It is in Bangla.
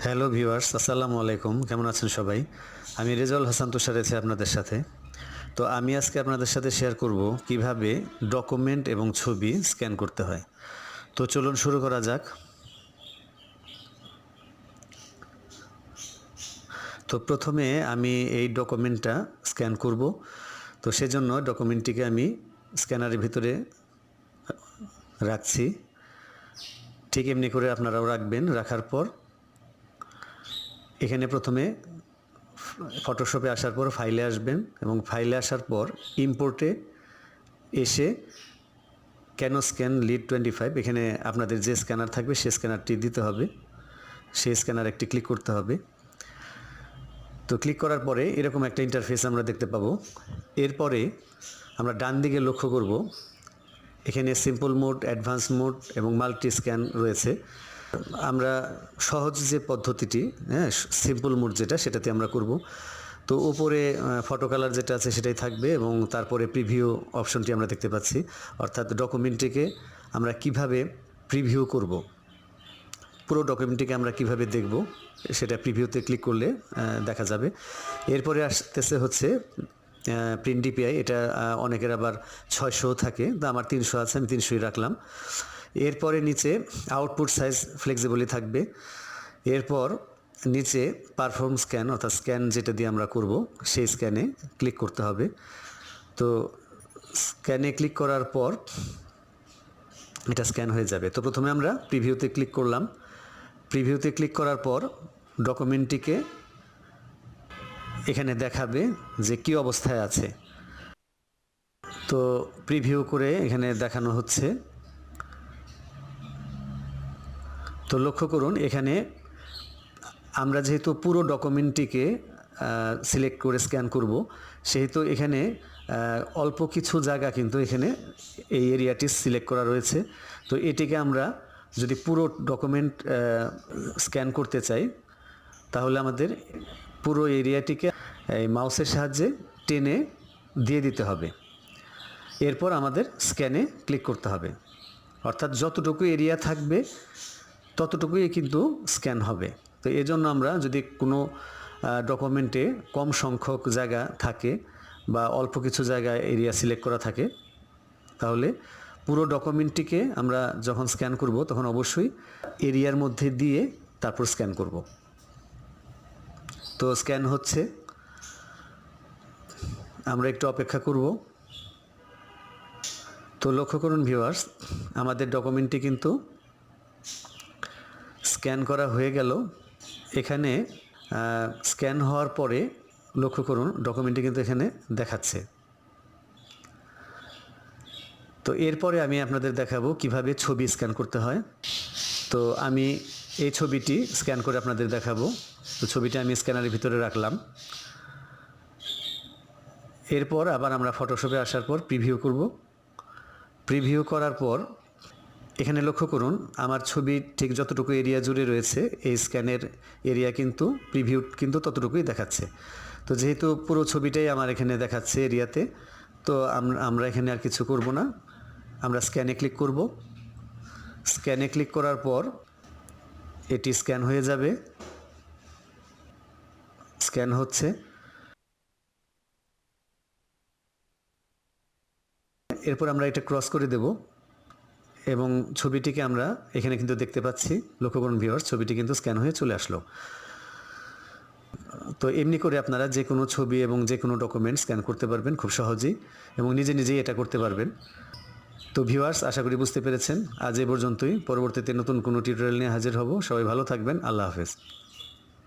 হ্যালো ভিউয়ার্স, আসসালামু আলাইকুম। কেমন আছেন সবাই? আমি রেজাউল হাসান তুষার আছি আপনাদের সাথে। তো আমি আজকে আপনাদের সাথে শেয়ার করব কিভাবে ডকুমেন্ট এবং ছবি স্ক্যান করতে হয়। তো চলুন শুরু করা যাক। তো প্রথমে আমি এই ডকুমেন্টটা স্ক্যান করব। তো সেজন্য ডকুমেন্টটিকে আমি স্ক্যানারের ভিতরে রাখছি। ঠিক এমনি করে আপনারাও রাখবেন। রাখার পর এখানে প্রথমে ফটোশপে আসার পর ফাইলে আসবেন এবং ফাইলে আসার পর ইম্পোর্টে এসে ক্যানো স্ক্যান লিড 25 এখানে আপনাদের যে স্ক্যানার থাকবে সেই স্ক্যানারটি দিতে হবে। সেই স্ক্যানার একটি ক্লিক করতে হবে। তো ক্লিক করার পরে এরকম একটা ইন্টারফেস আমরা দেখতে পাবো। এরপরে আমরা ডান দিকে লক্ষ্য করব, এখানে সিম্পল মোড, অ্যাডভান্স মোড এবং মাল্টি স্ক্যান রয়েছে। আমরা সহজ যে পদ্ধতিটি, সিম্পল মোড যেটা, সেটাতে আমরা করব। তো উপরে ফটো কালার যেটা আছে সেটাই থাকবে এবং তারপরে প্রিভিউ অপশনটি আমরা দেখতে পাচ্ছি, অর্থাৎ ডকুমেন্টটিকে আমরা কিভাবে প্রিভিউ করব, পুরো ডকুমেন্টটিকে আমরা কিভাবে দেখব সেটা প্রিভিউতে ক্লিক করলে দেখা যাবে। এরপরে আসতেছে হচ্ছে প্রিন্ট ডিপিআই। এটা অনেকের আবার 600 থাকে, তো আমার 300 আছে, আমি 300ই রাখলাম। এরপরে নিচে আউটপুট সাইজ ফ্লেক্সিবলি থাকবে। এরপর নিচে পারফর্ম স্ক্যান, অর্থাৎ স্ক্যান যেটা দিয়ে আমরা করব সেই স্ক্যানে ক্লিক করতে হবে। তো স্ক্যানে ক্লিক করার পর এটা স্ক্যান হয়ে যাবে। তো প্রথমে আমরা প্রিভিউতে ক্লিক করলাম। প্রিভিউতে ক্লিক করার পর ডকুমেন্টটিকে এখানে দেখাবে যে কী অবস্থায় আছে। তো প্রিভিউ করে এখানে দেখানো হচ্ছে। তো লক্ষ্য করুন, এখানে আমরা যেহেতু পুরো ডকুমেন্টটিকে সিলেক্ট করে স্ক্যান করব, সেহেতু এখানে অল্প কিছু জায়গা কিন্তু এখানে এই এরিয়াটি সিলেক্ট করা রয়েছে। তো এটিকে আমরা যদি পুরো ডকুমেন্ট স্ক্যান করতে চাই, তাহলে আমাদের পুরো এরিয়াটিকে এই মাউসের সাহায্যে টেনে দিয়ে দিতে হবে। এরপর আমাদের স্ক্যানে ক্লিক করতে হবে, অর্থাৎ যতটুকু এরিয়া থাকবে ততটুকুই কিন্তু স্ক্যান হবে। তো এজন্য আমরা যদি কোনো ডকুমেন্টে কম সংখ্যক জায়গা থাকে বা অল্প কিছু জায়গায় এরিয়া সিলেক্ট করা থাকে, তাহলে পুরো ডকুমেন্টটিকে আমরা যখন স্ক্যান করব তখন অবশ্যই এরিয়ার মধ্যে দিয়ে তারপর স্ক্যান করব। তো স্ক্যান হচ্ছে, আমরা একটু অপেক্ষা করব। তো লক্ষ্য করুন ভিউয়ার্স, আমাদের ডকুমেন্টটি কিন্তু স্ক্যান করা হয়ে গেল। এখানে স্ক্যান হওয়ার পরে লক্ষ্য করুন ডকুমেন্টটি কিন্তু এখানে দেখাচ্ছে। তো এরপরে আমি আপনাদের দেখাবো কিভাবে ছবি স্ক্যান করতে হয়। তো আমি এই ছবিটি স্ক্যান করে আপনাদের দেখাবো। তো ছবিটা আমি স্ক্যানারের ভিতরে রাখলাম। এরপর আবার আমরা ফটোশপে আসার পর প্রিভিউ করব। প্রিভিউ করার পর এখানে লক্ষ্য করুন, আমার ছবি ঠিক যতটুকু এরিয়া জুড়ে রয়েছে এই স্ক্যানের এরিয়া কিন্তু প্রিভিউ কিন্তু ততটুকুই দেখাচ্ছে। তো যেহেতু পুরো ছবিটাই আমার এখানে দেখাচ্ছে এরিয়াতে, তো আমরা এখানে আর কিছু করব না, আমরা স্ক্যানে ক্লিক করব। স্ক্যানে ক্লিক করার পর এটি স্ক্যান হয়ে যাবে। স্ক্যান হচ্ছে। এরপর আমরা এটা ক্রস করে দেব এবং ছবিটিকে আমরা এখানে কিন্তু দেখতে পাচ্ছি। লক্ষ্য করুন ভিউয়ার্স, ছবিটি কিন্তু স্ক্যান হয়ে চলে আসলো। তো এমনি করে আপনারা যে কোনো ছবি এবং যে কোনো ডকুমেন্ট স্ক্যান করতে পারবেন খুব সহজেই এবং নিজে নিজেই এটা করতে পারবেন। তো ভিউয়ার্স, আশা করি বুঝতে পেরেছেন। আজ এ পর্যন্তই। পরবর্তীতে নতুন কোনো টিউটোরিয়াল নিয়ে হাজির হব। সবাই ভালো থাকবেন। আল্লাহ হাফেজ।